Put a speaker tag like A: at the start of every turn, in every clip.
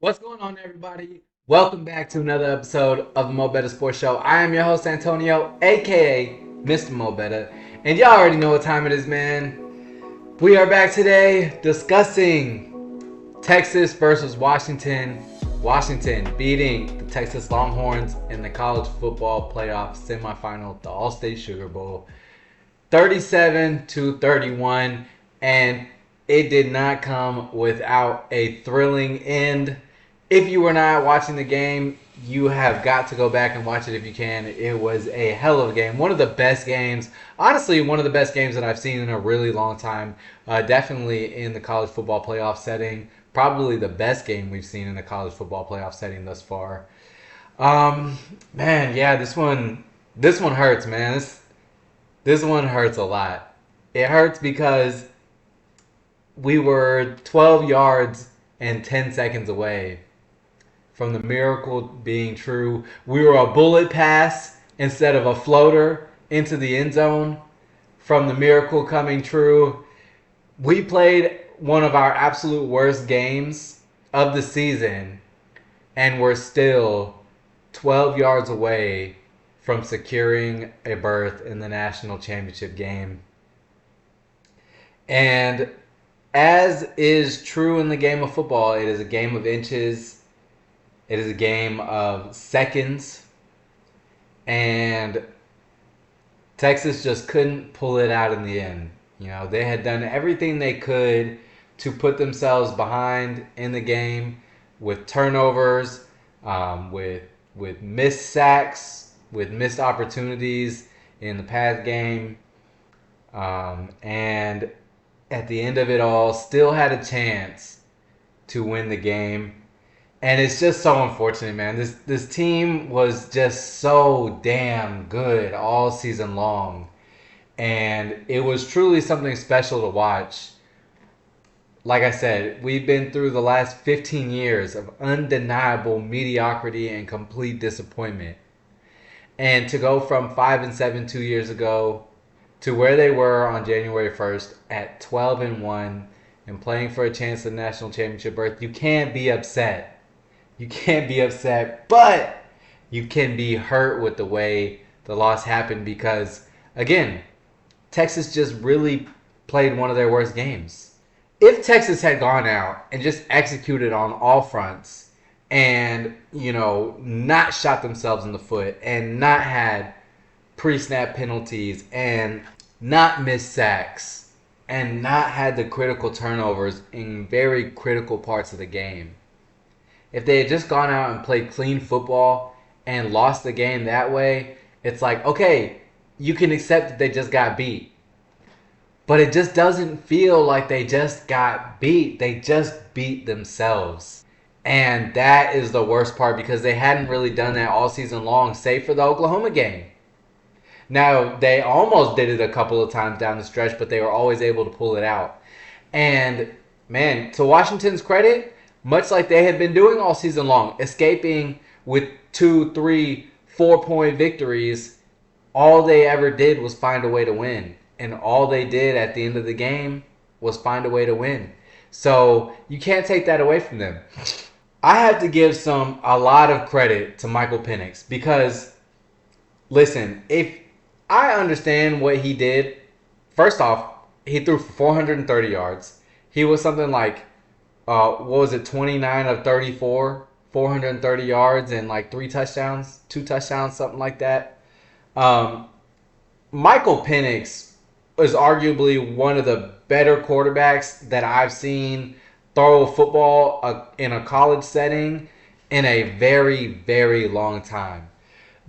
A: What's going on, everybody? Welcome back to another episode of the MoBetta Sports Show. I am your host, Antonio, aka Mr.MoBetta, and y'all already know what time it is, man. We are back today discussing Texas versus Washington. Washington beating the Texas Longhorns in the college football playoff semifinal, the All-State Sugar Bowl, 37-31, and it did not come without a thrilling end. If you were not watching the game, you have got to go back and watch it if you can. It was a hell of a game. One of the best games, honestly, one of the best games that I've seen in a really long time. Definitely in the college football playoff setting. Probably the best game we've seen in the college football playoff setting thus far. Man, yeah, this one hurts, man. This one hurts a lot. It hurts because we were 12 yards and 10 seconds away from the miracle being true. We were a bullet pass instead of a floater into the end zone from the miracle coming true. We played one of our absolute worst games of the season, and we're still 12 yards away from securing a berth in the national championship game. And as is true in the game of football, it is a game of inches. It is a game of seconds. And Texas just couldn't pull it out in the end. You know, they had done everything they could to put themselves behind in the game with turnovers, with missed sacks, with missed opportunities in the pass game. And at the end of it all, still had a chance to win the game. And it's just so unfortunate, man. This team was just so damn good all season long. And it was truly something special to watch. Like I said, we've been through the last 15 years of undeniable mediocrity and complete disappointment. And to go from 5-7 2 years ago to where they were on January 1st at 12-1 and playing for a chance at the national championship berth, you can't be upset. You can't be upset, but you can be hurt with the way the loss happened because, again, Texas just really played one of their worst games. If Texas had gone out and just executed on all fronts and, not shot themselves in the foot and not had pre-snap penalties and not missed sacks and not had the critical turnovers in very critical parts of the game. If they had just gone out and played clean football and lost the game that way, it's like, okay, you can accept that they just got beat. But it just doesn't feel like they just got beat. They just beat themselves. And that is the worst part because they hadn't really done that all season long, save for the Oklahoma game. Now, they almost did it a couple of times down the stretch, but they were always able to pull it out. And, man, to Washington's credit, much like they had been doing all season long, escaping with 2, 3, 4-point victories, all they ever did was find a way to win. And all they did at the end of the game was find a way to win. So you can't take that away from them. I have to give a lot of credit to Michael Penix because, listen, if I understand what he did, first off, he threw for 430 yards. He was something like 29 of 34, 430 yards and like 2 touchdowns, something like that. Michael Penix is arguably one of the better quarterbacks that I've seen throw football in a college setting in a very, very long time.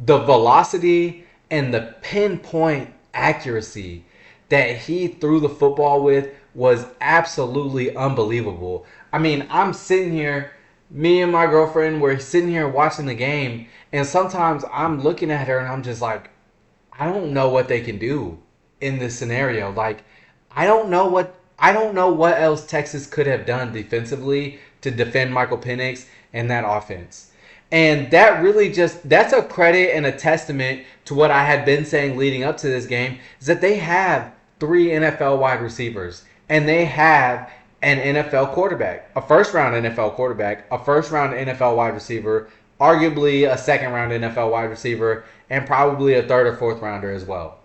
A: The velocity and the pinpoint accuracy that he threw the football with was absolutely unbelievable. I mean, I'm sitting here, me and my girlfriend were sitting here watching the game, and sometimes I'm looking at her and I'm just like, I don't know what they can do in this scenario. Like, I don't know what else Texas could have done defensively to defend Michael Penix and that offense. And that really that's a credit and a testament to what I had been saying leading up to this game, is that they have 3 NFL wide receivers. And they have an NFL quarterback, a first round NFL quarterback, a first round NFL wide receiver, arguably a second round NFL wide receiver, and probably a third or fourth rounder as well.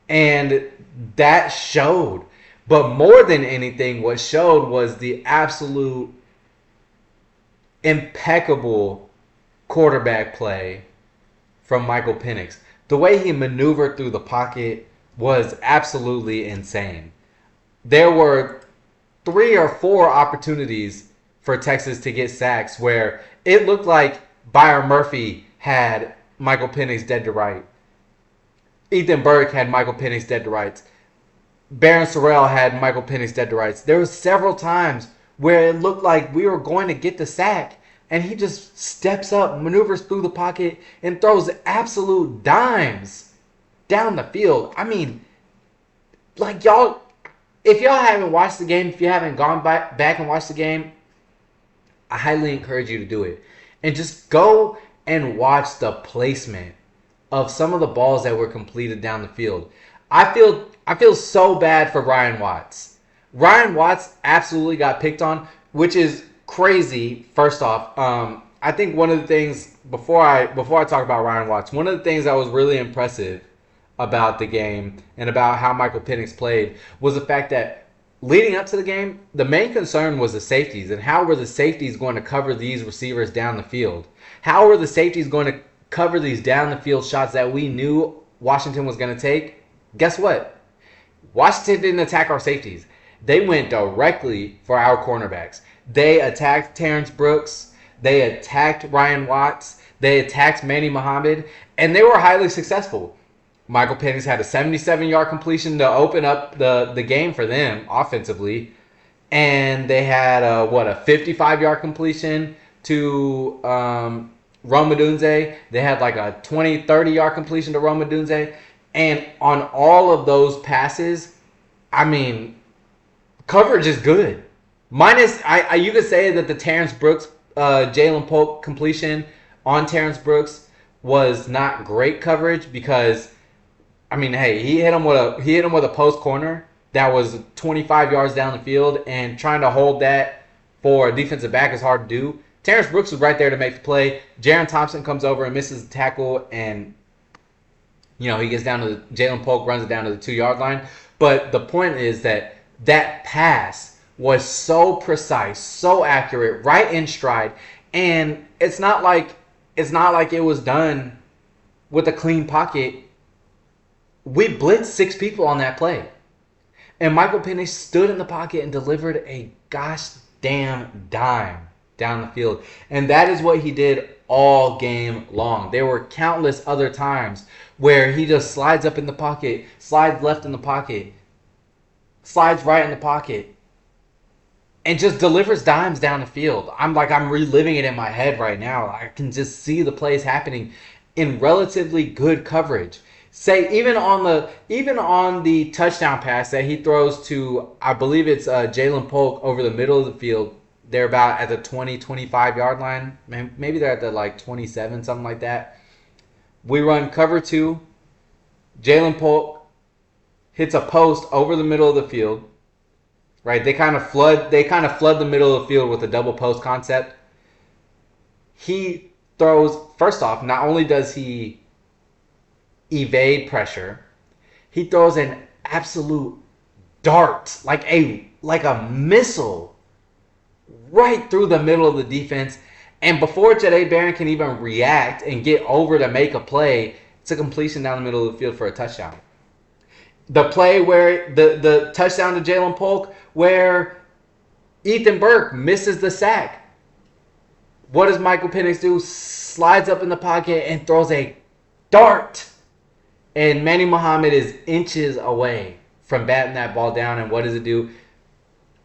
A: And that showed. But more than anything, what showed was the absolute impeccable quarterback play from Michael Penix. The way he maneuvered through the pocket was absolutely insane. There were 3 or 4 opportunities for Texas to get sacks where it looked like Byron Murphy had Michael Penix dead to right. Ethan Burke had Michael Penix dead to rights. Barron Sorrell had Michael Penix dead to rights. There were several times where it looked like we were going to get the sack, and he just steps up, maneuvers through the pocket, and throws absolute dimes down the field. I mean, like y'all, if y'all haven't watched the game, if you haven't gone back and watched the game, I highly encourage you to do it. And just go and watch the placement of some of the balls that were completed down the field. I feel so bad for Ryan Watts. Ryan Watts absolutely got picked on, which is crazy. First off, I think one of the things before I talk about Ryan Watts, one of the things that was really impressive about the game and about how Michael Penix played was the fact that leading up to the game, the main concern was the safeties and how were the safeties going to cover these receivers down the field? How were the safeties going to cover these down the field shots that we knew Washington was going to take? Guess what? Washington didn't attack our safeties. They went directly for our cornerbacks. They attacked Terrence Brooks. They attacked Ryan Watts. They attacked Manny Muhammad. And they were highly successful. Michael Penix had a 77-yard completion to open up the game for them offensively. And they had a 55-yard completion to Rome Odunze. They had like a 30-yard completion to Rome Odunze. And on all of those passes, I mean, coverage is good. Minus, you could say that the Terrence Brooks, Jalen Polk completion on Terrence Brooks was not great coverage because, I mean, hey, he hit him with a post corner that was 25 yards down the field, and trying to hold that for a defensive back is hard to do. Terrence Brooks was right there to make the play. Jaron Thompson comes over and misses the tackle, and he gets down to Jalen Polk, runs it down to the 2-yard line. But the point is that pass was so precise, so accurate, right in stride, and it's not like it was done with a clean pocket. We blitzed 6 people on that play, and Michael Penix stood in the pocket and delivered a gosh damn dime down the field, and that is what he did all game long. There were countless other times where he just slides up in the pocket, slides left in the pocket, slides right in the pocket, and just delivers dimes down the field. I'm reliving it in my head right now. I can just see the plays happening in relatively good coverage. Say even on the touchdown pass that he throws to, I believe it's Jalen Polk over the middle of the field. They're about at the 20, 25-yard line. Maybe they're at the 27, something like that. We run cover 2. Jalen Polk hits a post over the middle of the field. Right? They kind of flood the middle of the field with a double post concept. He throws, first off, not only does he evade pressure, he throws an absolute dart, like a missile, right through the middle of the defense. And before Jahdae Barron can even react and get over to make a play, it's a completion down the middle of the field for a touchdown. The play where the touchdown to Jalen Polk, where Ethan Burke misses the sack. What does Michael Penix do? Slides up in the pocket and throws a dart. And Manny Muhammad is inches away from batting that ball down. And what does it do?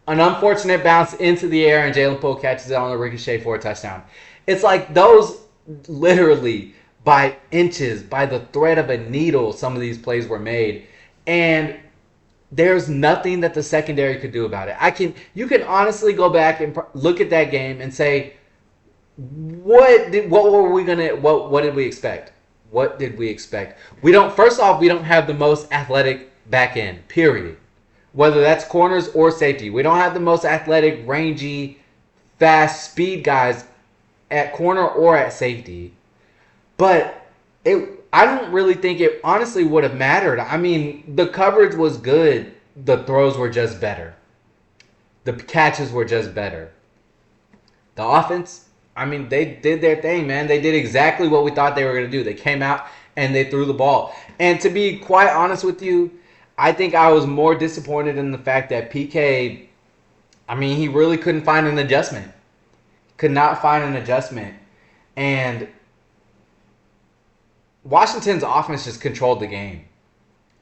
A: An unfortunate bounce into the air, and Jalen Polk catches it on the ricochet for a touchdown. It's like those, literally by inches, by the thread of a needle, some of these plays were made. And there's nothing that the secondary could do about it. You can honestly go back and look at that game and say, what did we expect? What did we expect? First off, we don't have the most athletic back end, period. whether that's corners or safety. We don't have the most athletic, rangy, fast, speed guys at corner or at safety. But I don't really think it honestly would have mattered. I mean, the coverage was good. The throws were just better. The catches were just better. The offense, I mean, they did their thing, man. They did exactly what we thought they were going to do. They came out and they threw the ball. And to be quite honest with you, I think I was more disappointed in the fact that PK, I mean, he really couldn't find an adjustment. Could not find an adjustment. And Washington's offense just controlled the game.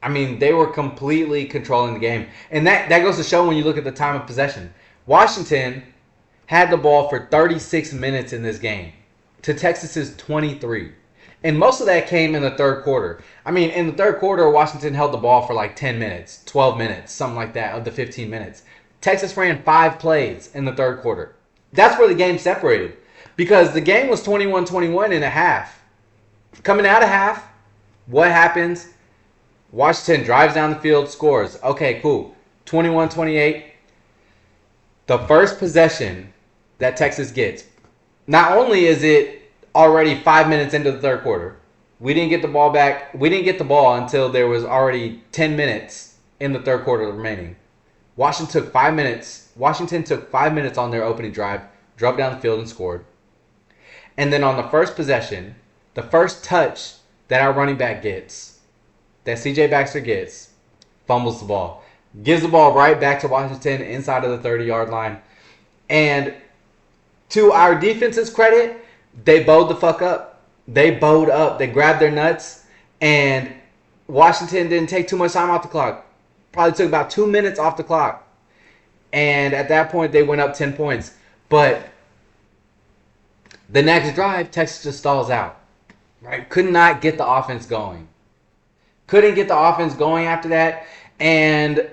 A: I mean, they were completely controlling the game. And that goes to show when you look at the time of possession. Washington had the ball for 36 minutes in this game to Texas's 23. And most of that came in the third quarter. I mean, in the third quarter, Washington held the ball for like 10 minutes, 12 minutes, something like that of the 15 minutes. Texas ran 5 plays in the third quarter. That's where the game separated. Because the game was 21-21 in a half. Coming out of half, what happens? Washington drives down the field, scores. Okay, cool. 21-28. The first possession that Texas gets, not only is it already 5 minutes into the third quarter, we didn't get the ball back. We didn't get the ball until there was already 10 minutes in the third quarter remaining. Washington took 5 minutes. Washington took 5 minutes on their opening drive, drove down the field and scored. And then on the first possession, the first touch that our running back gets, that CJ Baxter gets, fumbles the ball. Gives the ball right back to Washington inside of the 30-yard line. And to our defense's credit, they bowed the fuck up. They bowed up. They grabbed their nuts. And Washington didn't take too much time off the clock. Probably took about 2 minutes off the clock. And at that point, they went up 10 points. But the next drive, Texas just stalls out. Right? Could not get the offense going. Couldn't get the offense going after that. And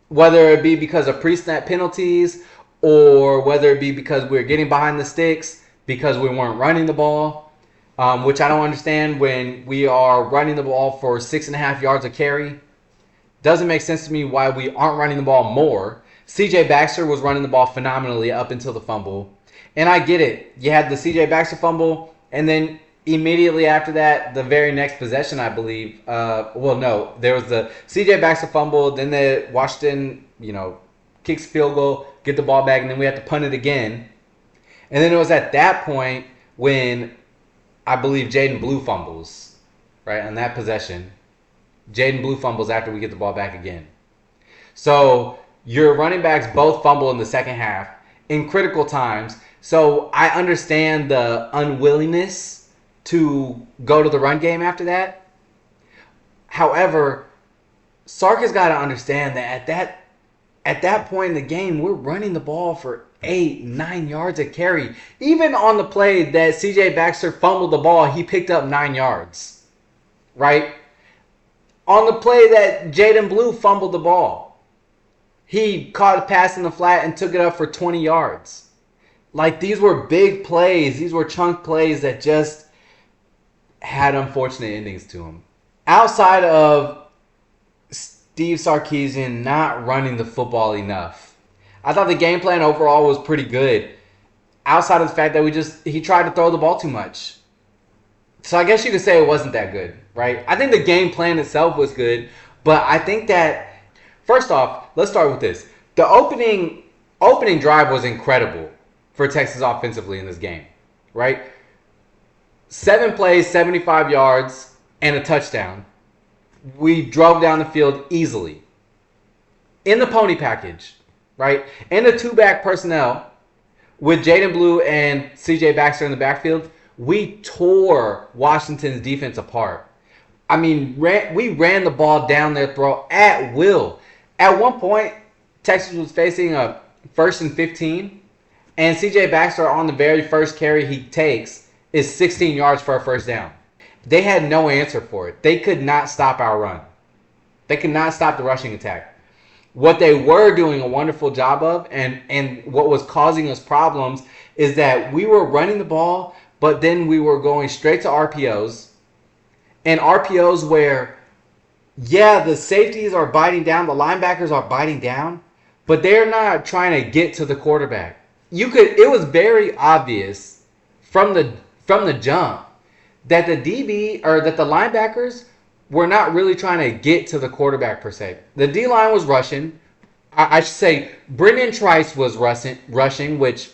A: whether it be because of pre-snap penalties or whether it be because we're getting behind the sticks because we weren't running the ball, which I don't understand when we are running the ball for 6.5 yards a carry. Doesn't make sense to me why we aren't running the ball more. CJ Baxter was running the ball phenomenally up until the fumble. And I get it. You had the CJ Baxter fumble, and then immediately after that, the very next possession, I believe. There was the CJ Baxter fumble, then the Washington, kicks field goal, get the ball back, and then we have to punt it again. And then it was at that point when I believe Jaden Blue fumbles, right, on that possession. Jaden Blue fumbles after we get the ball back again. So your running backs both fumble in the second half in critical times. So I understand the unwillingness to go to the run game after that. However, Sark has got to understand that at that point in the game, we're running the ball for 8-9 yards a carry. Even on the play that CJ Baxter fumbled the ball, he picked up 9 yards. Right? On the play that Jaden Blue fumbled the ball, he caught a pass in the flat and took it up for 20 yards. Like, these were big plays. These were chunk plays that just had unfortunate endings to them. Outside of Steve Sarkisian not running the football enough, I thought the game plan overall was pretty good. Outside of the fact that he tried to throw the ball too much. So I guess you could say it wasn't that good, right? I think the game plan itself was good, but I think that, first off, let's start with this. The opening drive was incredible for Texas offensively in this game, right? 7 plays, 75 yards, and a touchdown. We drove down the field easily. In the pony package, right? In the 2-back personnel with Jaden Blue and CJ Baxter in the backfield, we tore Washington's defense apart. I mean, we ran the ball down their throat at will. At one point, Texas was facing a 1st and 15, and CJ Baxter on the very first carry he takes is 16 yards for a first down. They had no answer for it. They could not stop our run. They could not stop the rushing attack. What they were doing a wonderful job of, and what was causing us problems, is that we were running the ball, but then we were going straight to RPOs, and RPOs where Yeah, the safeties are biting down, the linebackers are biting down, but they're not trying to get to the quarterback. It was very obvious from the jump that the DB or that the linebackers were not really trying to get to the quarterback per se. The D line was rushing. I should say Brendan Trice was rushing, which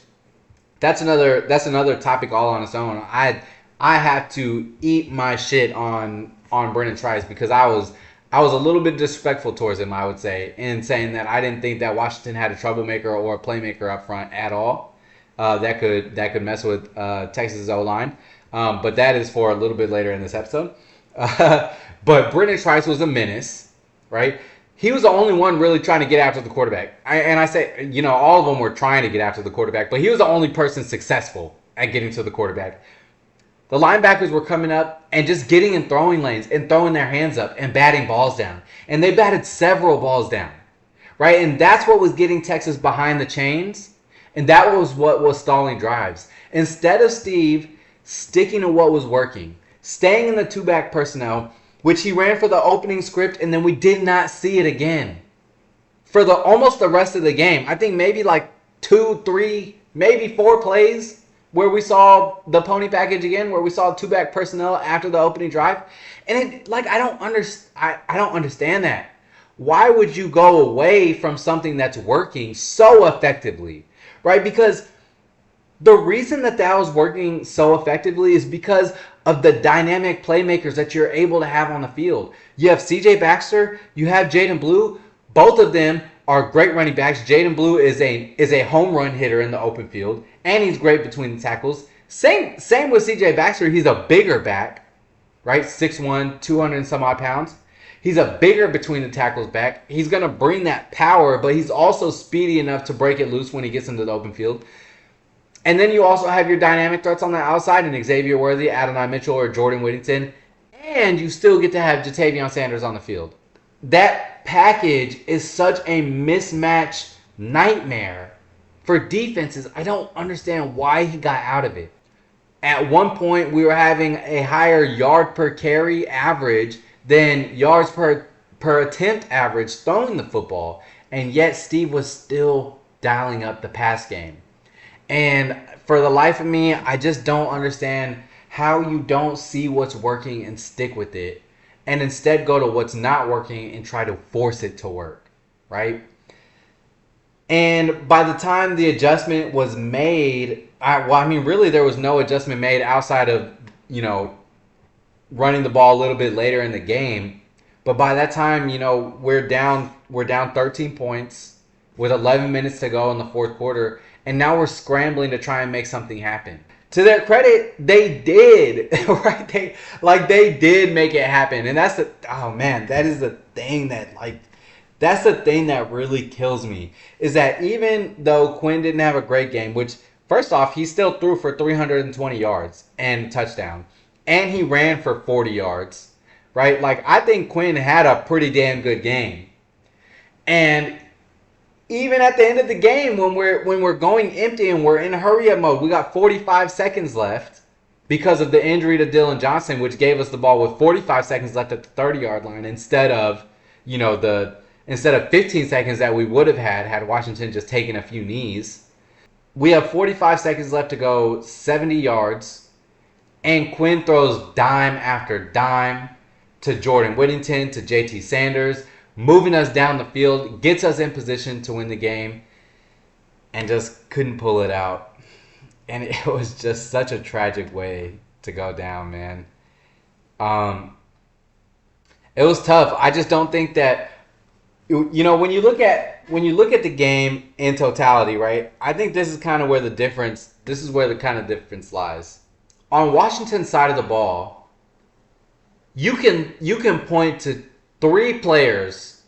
A: that's another topic all on its own. I have to eat my shit on Brendan Trice because I was a little bit disrespectful towards him, I would say, in saying that I didn't think that Washington had a troublemaker or a playmaker up front at all. That could mess with Texas O line, but that is for a little bit later in this episode. But Brendan Trice was a menace, right? He was the only one really trying to get after the quarterback. And I say, all of them were trying to get after the quarterback, but he was the only person successful at getting to the quarterback. The linebackers were coming up and just getting in throwing lanes and throwing their hands up and batting balls down. And they batted several balls down, right? And that's what was getting Texas behind the chains. And that was what was stalling drives. Instead of Steve sticking to what was working, staying in the two-back personnel, which he ran for the opening script, and then we did not see it again for almost the rest of the game. I think maybe like 2, 3, maybe 4 plays where we saw the pony package again, where we saw two-back personnel after the opening drive. And I don't understand that. Why would you go away from something that's working so effectively, right? Because the reason that was working so effectively is because of the dynamic playmakers that you're able to have on the field. You have C.J. Baxter, you have Jaden Blue. Both of them are great running backs. Jaden Blue is a home run hitter in the open field, and he's great between the tackles. Same with C.J. Baxter. He's a bigger back, right? 6'1", 200 and some odd pounds. He's a bigger between the tackles back. He's going to bring that power, but he's also speedy enough to break it loose when he gets into the open field. And then you also have your dynamic threats on the outside in Xavier Worthy, Adonai Mitchell, or Jordan Whittington. And you still get to have Jatavion Sanders on the field. That package is such a mismatch nightmare for defenses. I don't understand why he got out of it. At one point, we were having a higher yard per carry average than yards per attempt average throwing the football. And yet Steve was still dialing up the pass game. And for the life of me, I just don't understand how you don't see what's working and stick with it, and instead go to what's not working and try to force it to work, right? And by the time the adjustment was made, really there was no adjustment made outside of, running the ball a little bit later in the game. But by that time, we're down 13 points with 11 minutes to go in the fourth quarter. And now we're scrambling to try and make something happen. To their credit, they did, right? They did make it happen. And that's the thing that really kills me, is that even though Quinn didn't have a great game, which first off, he still threw for 320 yards and a touchdown, and he ran for 40 yards, right? I think Quinn had a pretty damn good game. And even at the end of the game, when we're going empty and we're in hurry up mode, we got 45 seconds left because of the injury to Dylan Johnson, which gave us the ball with 45 seconds left at the 30-yard line instead of 15 seconds that we would have had Washington just taken a few knees. We have 45 seconds left to go, 70 yards, and Quinn throws dime after dime to Jordan Whittington, to JT Sanders, moving us down the field, gets us in position to win the game, and just couldn't pull it out. And it was just such a tragic way to go down, man. It was tough. I just don't think that, when you look at the game in totality, right? I think this is kind of where the difference lies. On Washington's side of the ball, you can point to 3 players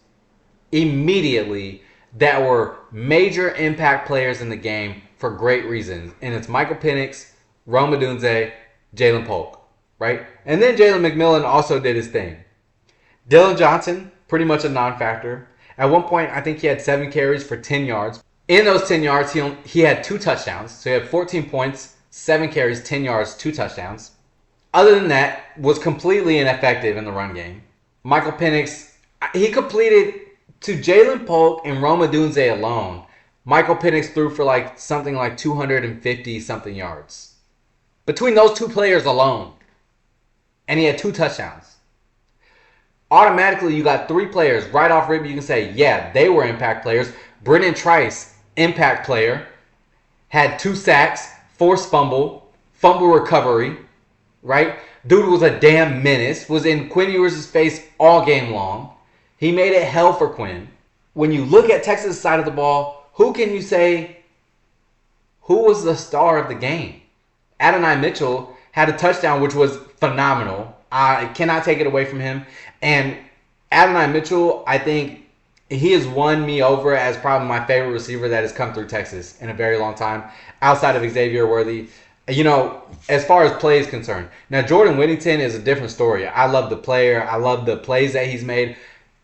A: immediately that were major impact players in the game for great reasons. And it's Michael Penix, Rome Odunze, Jalen Polk, right? And then Jalen McMillan also did his thing. Dylan Johnson, pretty much a non-factor. At one point, I think he had 7 carries for 10 yards. In those 10 yards, he had 2 touchdowns. So he had 14 points, 7 carries, 10 yards, 2 touchdowns. Other than that, was completely ineffective in the run game. Michael Penix He completed to Jalen Polk and Rome Odunze alone. Michael Penix threw for like something like 250 something yards between those two players alone, and he had 2 touchdowns. Automatically, you got 3 players right off rip. You can say, yeah, they were impact players. Brennan Trice, impact player, had 2 sacks, forced fumble recovery, right? Dude was a damn menace. Was in Quinn Ewers' face all game long. He made it hell for Quinn. When you look at Texas' side of the ball, who can you say who was the star of the game? Adonai Mitchell had a touchdown, which was phenomenal. I cannot take it away from him. And Adonai Mitchell, I think he has won me over as probably my favorite receiver that has come through Texas in a very long time, outside of Xavier Worthy. You know, as far as play is concerned. Now, Jordan Whittington is a different story. I love the player. I love the plays that he's made.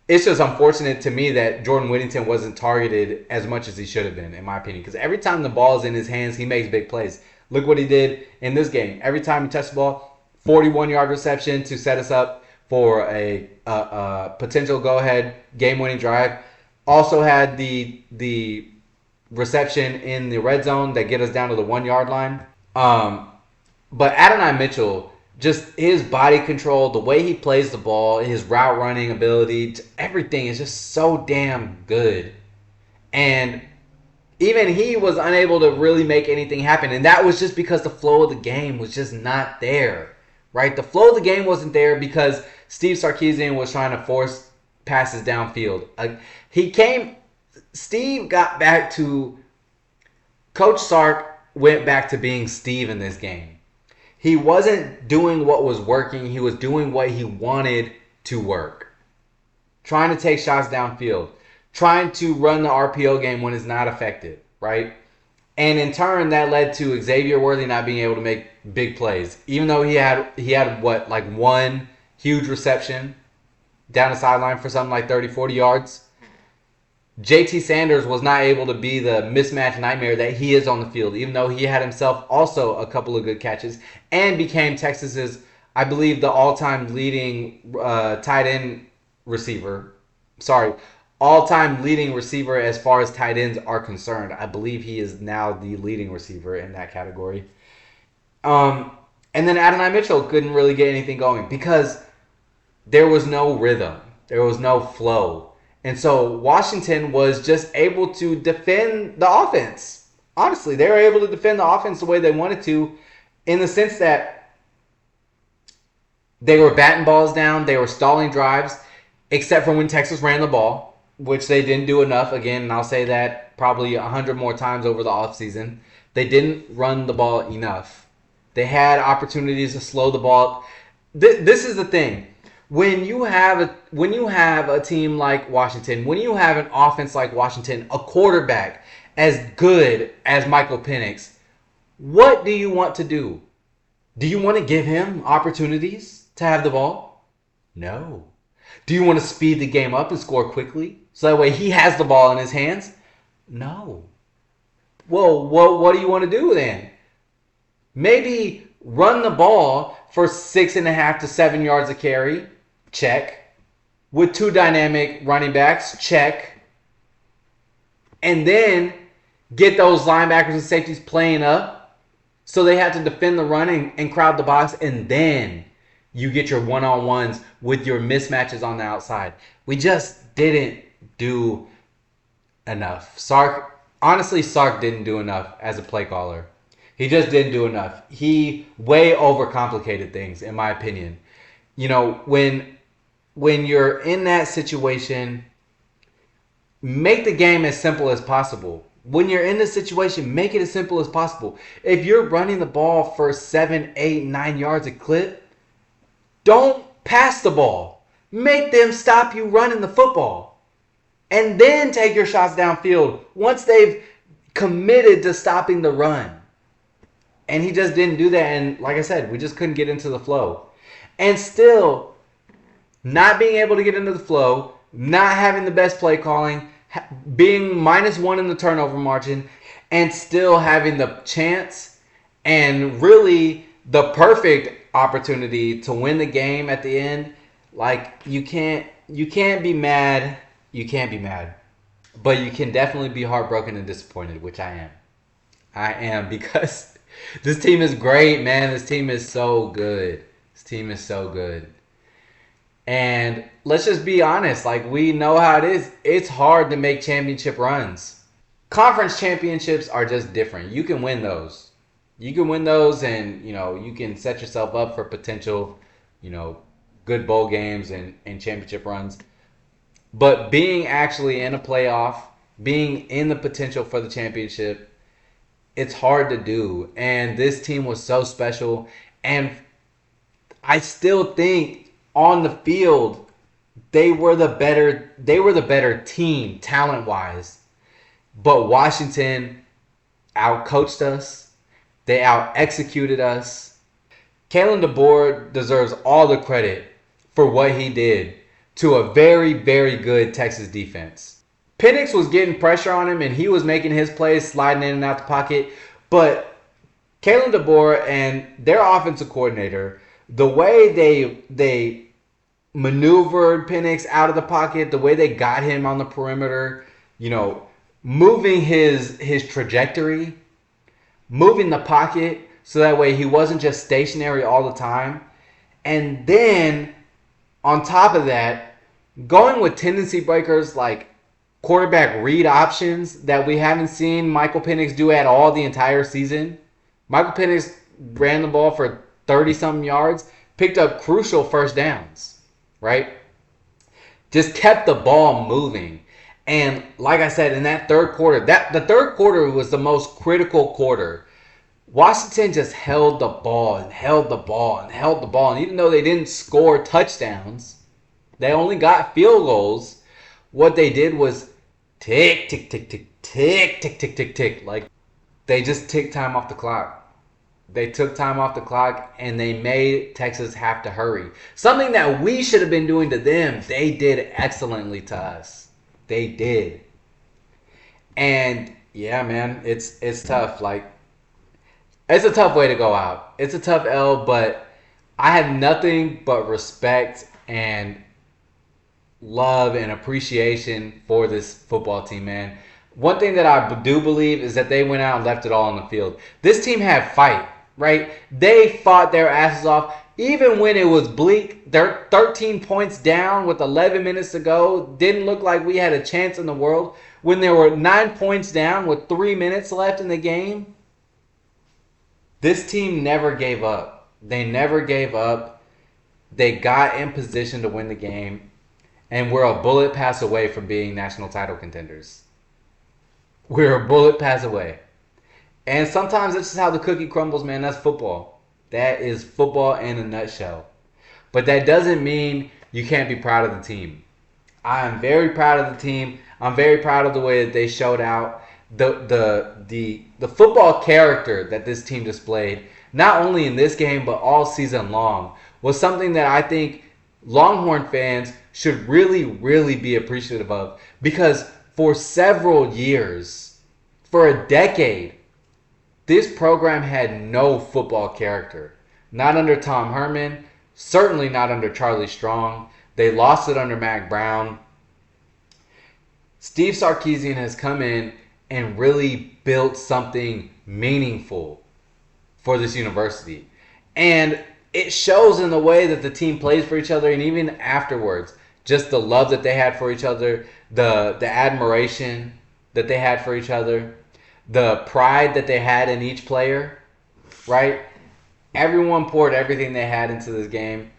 A: It's just unfortunate to me that Jordan Whittington wasn't targeted as much as he should have been, in my opinion. Because every time the ball is in his hands, he makes big plays. Look what he did in this game. Every time he touched the ball, 41-yard reception to set us up for a potential go-ahead game-winning drive. Also had the reception in the red zone that get us down to the 1-yard line. But Adonai Mitchell, just his body control, the way he plays the ball, his route running ability, everything is just so damn good. And even he was unable to really make anything happen. And that was just because the flow of the game was just not there, right? The flow of the game wasn't there because Steve Sarkisian was trying to force passes downfield. Steve got back to, Coach Sark went back to being Steve in this game. He wasn't doing what was working. He was doing what he wanted to work. Trying to take shots downfield. Trying to run the RPO game when it's not effective, right? And in turn, that led to Xavier Worthy not being able to make big plays. Even though he had what, like 1 huge reception down the sideline for something like 30, 40 yards. JT Sanders was not able to be the mismatch nightmare that he is on the field, even though he had himself also a couple of good catches and became Texas's, I believe, the all-time leading tight end receiver. Sorry, all-time leading receiver as far as tight ends are concerned. I believe he is now the leading receiver in that category. And then Adonai Mitchell couldn't really get anything going because there was no rhythm. There was no flow. And so Washington was just able to defend the offense. Honestly, they were able to defend the offense the way they wanted to, in the sense that they were batting balls down, they were stalling drives, except for when Texas ran the ball, which they didn't do enough. Again, and I'll say that probably 100 more times over the offseason. They didn't run the ball enough. They had opportunities to slow the ball. This is the thing. When you have a team like Washington, when you have an offense like Washington, a quarterback as good as Michael Penix, what do you want to do? Do you want to give him opportunities to have the ball? No. Do you want to speed the game up and score quickly so that way he has the ball in his hands? No. Well, what do you want to do then? Maybe run the ball for 6.5 to 7 yards a carry. Check. With 2 dynamic running backs. Check. And then get those linebackers and safeties playing up so they have to defend the run and crowd the box. And then you get your one-on-ones with your mismatches on the outside. We just didn't do enough. Sark didn't do enough as a play caller. He just didn't do enough. He way overcomplicated things, in my opinion. You know, when you're in that situation, make the game as simple as possible. When you're in this situation, make it as simple as possible. If you're running the ball for 7, 8, 9 yards a clip, don't pass the ball. Make them stop you running the football. And then take your shots downfield once they've committed to stopping the run. And he just didn't do that. And like I said, we just couldn't get into the flow. And still, not being able to get into the flow, not having the best play calling, being -1 in the turnover margin, and still having the chance and really the perfect opportunity to win the game at the end. Like, you can't you can't be mad. You can't be mad. But you can definitely be heartbroken and disappointed, which I am. I am because this team is great, man. This team is so good. This team is so good. And let's just be honest, like we know how it is. It's hard to make championship runs. Conference championships are just different. You can win those. You can win those and, you can set yourself up for potential, you know, good bowl games and championship runs. But being actually in a playoff, being in the potential for the championship, it's hard to do. And this team was so special. And I still think on the field they were the better team talent wise. But Washington outcoached us. They out executed us. Kalen DeBoer deserves all the credit for what he did to a very, very good Texas defense. Penix was getting pressure on him and he was making his plays, sliding in and out the pocket. But Kalen DeBoer and their offensive coordinator, the way they maneuvered Penix out of the pocket, the way they got him on the perimeter, moving his trajectory, moving the pocket so that way he wasn't just stationary all the time. And then on top of that, going with tendency breakers like quarterback read options that we haven't seen Michael Penix do at all the entire season. Michael Penix ran the ball for 30-something yards, picked up crucial first downs, right? Just kept the ball moving. And like I said, in that third quarter, the third quarter was the most critical quarter. Washington just held the ball and held the ball and held the ball. And even though they didn't score touchdowns, they only got field goals. What they did was tick, tick, tick, tick, tick, tick, tick, tick, tick. Like they just ticked time off the clock. They took time off the clock and they made Texas have to hurry. Something that we should have been doing to them, they did excellently to us. They did. And yeah, man, it's tough. Like, it's a tough way to go out. It's a tough L, but I have nothing but respect and love and appreciation for this football team, man. One thing that I do believe is that they went out and left it all on the field. This team had fight, right? They fought their asses off. Even when it was bleak, they're 13 points down with 11 minutes to go. Didn't look like we had a chance in the world. When there were 9 points down with 3 minutes left in the game, this team never gave up. They never gave up. They got in position to win the game. And we're a bullet pass away from being national title contenders. We're a bullet pass away. And sometimes this is how the cookie crumbles, man. That's football. That is football in a nutshell. But that doesn't mean you can't be proud of the team. I am very proud of the team. I'm very proud of the way that they showed out. The football character that this team displayed, not only in this game but all season long, was something that I think Longhorn fans should really, really be appreciative of. Because for several years, for a decade, this program had no football character. Not under Tom Herman, certainly not under Charlie Strong. They lost it under Mac Brown. Steve Sarkisian has come in and really built something meaningful for this university. And it shows in the way that the team plays for each other and even afterwards. Just the love that they had for each other, the admiration that they had for each other, the pride that they had in each player, right? Everyone poured everything they had into this game.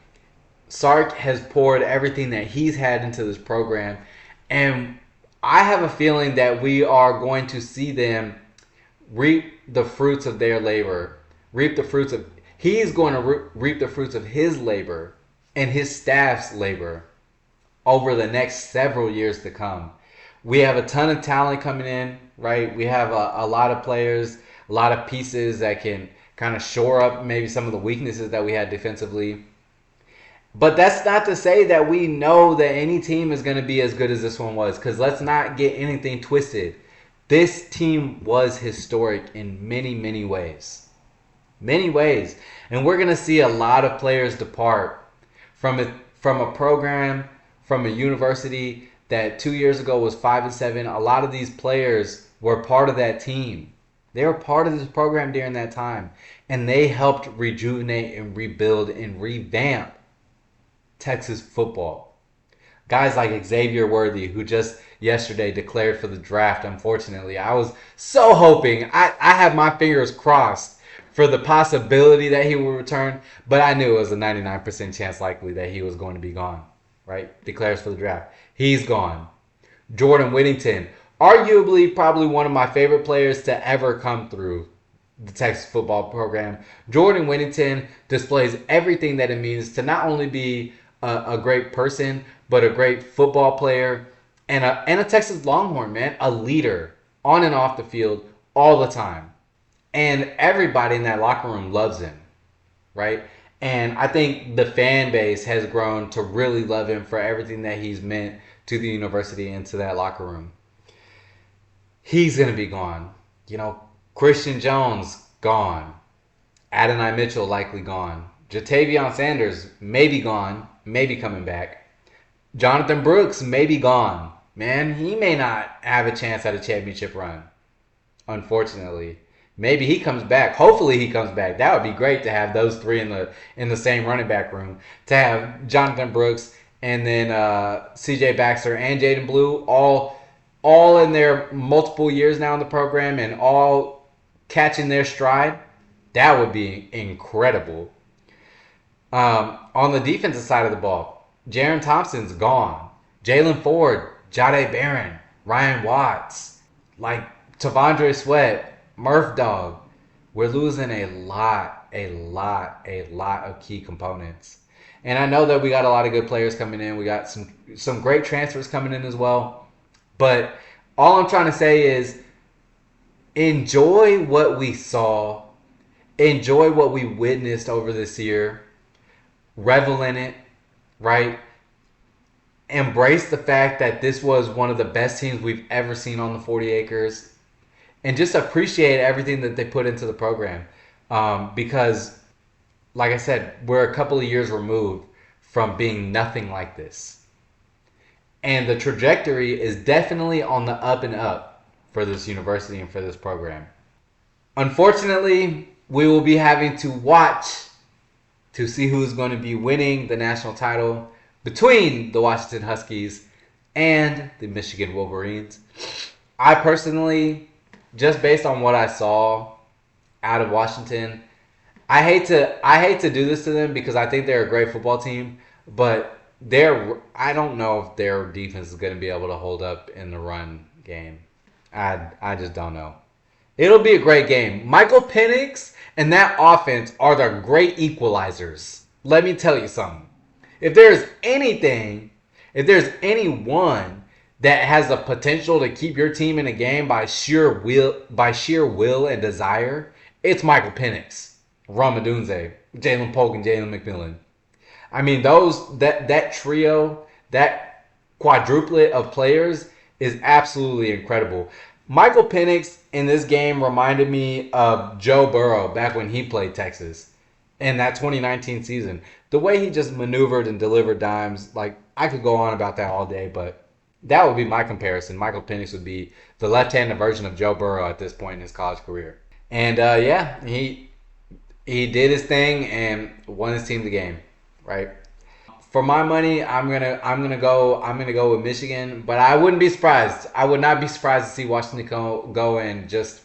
A: Sark has poured everything that he's had into this program. And I have a feeling that we are going to see them reap the fruits of their labor. He's going to reap the fruits of his labor and his staff's labor over the next several years to come. We have a ton of talent coming in, right? We have a lot of players, a lot of pieces that can kind of shore up maybe some of the weaknesses that we had defensively. But that's not to say that we know that any team is going to be as good as this one was, because let's not get anything twisted. This team was historic in many, many ways. Many ways. And we're going to see a lot of players depart from a program, from a university that 2 years ago was 5-7. A lot of these players were part of that team. They were part of this program during that time, and they helped rejuvenate and rebuild and revamp Texas football. Guys like Xavier Worthy, who just yesterday declared for the draft, unfortunately. I was so hoping, I have my fingers crossed for the possibility that he will return, but I knew it was a 99% chance likely that he was going to be gone, right? Declares for the draft. He's gone. Jordan Whittington, arguably probably one of my favorite players to ever come through the Texas football program. Jordan Whittington displays everything that it means to not only be a great person, but a great football player and a Texas Longhorn, man, a leader on and off the field all the time. And everybody in that locker room loves him, right? And I think the fan base has grown to really love him for everything that he's meant to the university and to that locker room. He's going to be gone. Christian Jones, gone. Adonai Mitchell, likely gone. Jatavion Sanders, maybe gone, maybe coming back. Jonathan Brooks, maybe gone. Man, he may not have a chance at a championship run, unfortunately. Maybe he comes back. Hopefully he comes back. That would be great to have those three in the same running back room. To have Jonathan Brooks and then C.J. Baxter and Jaden Blue all in their multiple years now in the program and all catching their stride. That would be incredible. On the defensive side of the ball, Jaron Thompson's gone. Jalen Ford, Jade Barron, Ryan Watts, like Tavondre Sweat, Murph Dog. We're losing a lot of key components. And I know that we got a lot of good players coming in. We got some great transfers coming in as well. But all I'm trying to say is enjoy what we saw. Enjoy what we witnessed over this year. Revel in it, right? Embrace the fact that this was one of the best teams we've ever seen on the 40 acres. And just appreciate everything that they put into the program. Because, like I said, we're a couple of years removed from being nothing like this. And the trajectory is definitely on the up and up for this university and for this program. Unfortunately, we will be having to watch to see who's going to be winning the national title between the Washington Huskies and the Michigan Wolverines. I personally, just based on what I saw out of Washington, I hate to do this to them because I think they're a great football team, but I don't know if their defense is going to be able to hold up in the run game. I just don't know. It'll be a great game. Michael Penix and that offense are the great equalizers. Let me tell you something. If there's anyone that has the potential to keep your team in a game by sheer will and desire, it's Michael Penix, Rome Odunze, Jalen Polk, and Jalen McMillan. I mean, that trio, that quadruplet of players is absolutely incredible. Michael Penix in this game reminded me of Joe Burrow back when he played Texas in that 2019 season. The way he just maneuvered and delivered dimes, like, I could go on about that all day, but that would be my comparison. Michael Penix would be the left-handed version of Joe Burrow at this point in his college career. And he did his thing and won his team the game, right? For my money, I'm gonna go with Michigan, but I wouldn't be surprised. I would not be surprised to see Washington go and just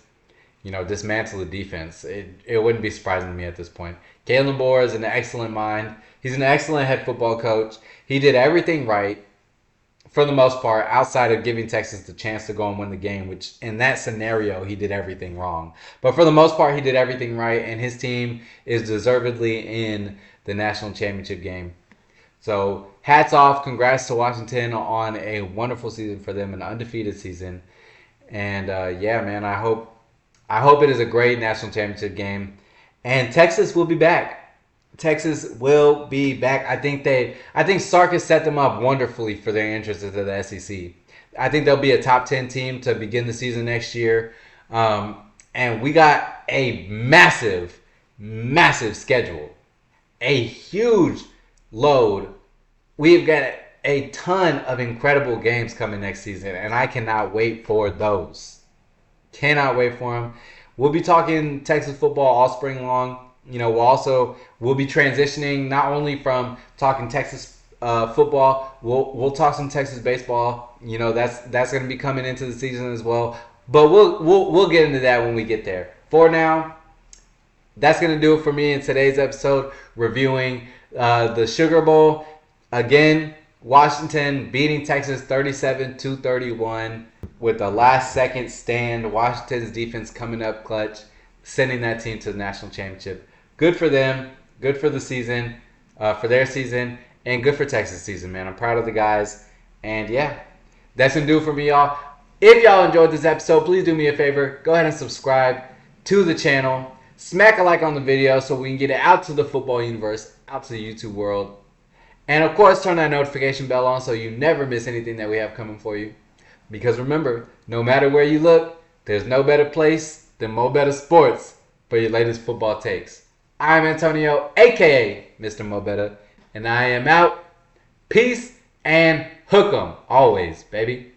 A: dismantle the defense. It wouldn't be surprising to me at this point. Kalen Moore is an excellent mind. He's an excellent head football coach. He did everything right for the most part, outside of giving Texas the chance to go and win the game, which in that scenario he did everything wrong. But for the most part, he did everything right, and his team is deservedly in the national championship game. So hats off, congrats to Washington on a wonderful season for them, an undefeated season. And man, I hope it is a great national championship game. And Texas will be back. Texas will be back. I think Sark has set them up wonderfully for their entrance into the SEC. I think they'll be a top 10 team to begin the season next year. And we got a massive schedule. A huge load. We've got a ton of incredible games coming next season, and I cannot wait for those. Cannot wait for them. We'll be talking Texas football all spring long. We'll be transitioning not only from talking Texas football. We'll talk some Texas baseball. That's going to be coming into the season as well. But we'll get into that when we get there. For now, that's going to do it for me in today's episode, reviewing the Sugar Bowl. Again, Washington beating Texas 37-31 with a last-second stand. Washington's defense coming up clutch, sending that team to the national championship. Good for them. Good for the season, for their season, and good for Texas season, man. I'm proud of the guys. And, yeah, that's going to do it for me, y'all. If y'all enjoyed this episode, please do me a favor. Go ahead and subscribe to the channel. Smack a like on the video so we can get it out to the football universe, out to the YouTube world. And, of course, turn that notification bell on so you never miss anything that we have coming for you. Because remember, no matter where you look, there's no better place than MoBetta Sports for your latest football takes. I'm Antonio, a.k.a. Mr.MoBetta, and I am out. Peace and hook 'em always, baby.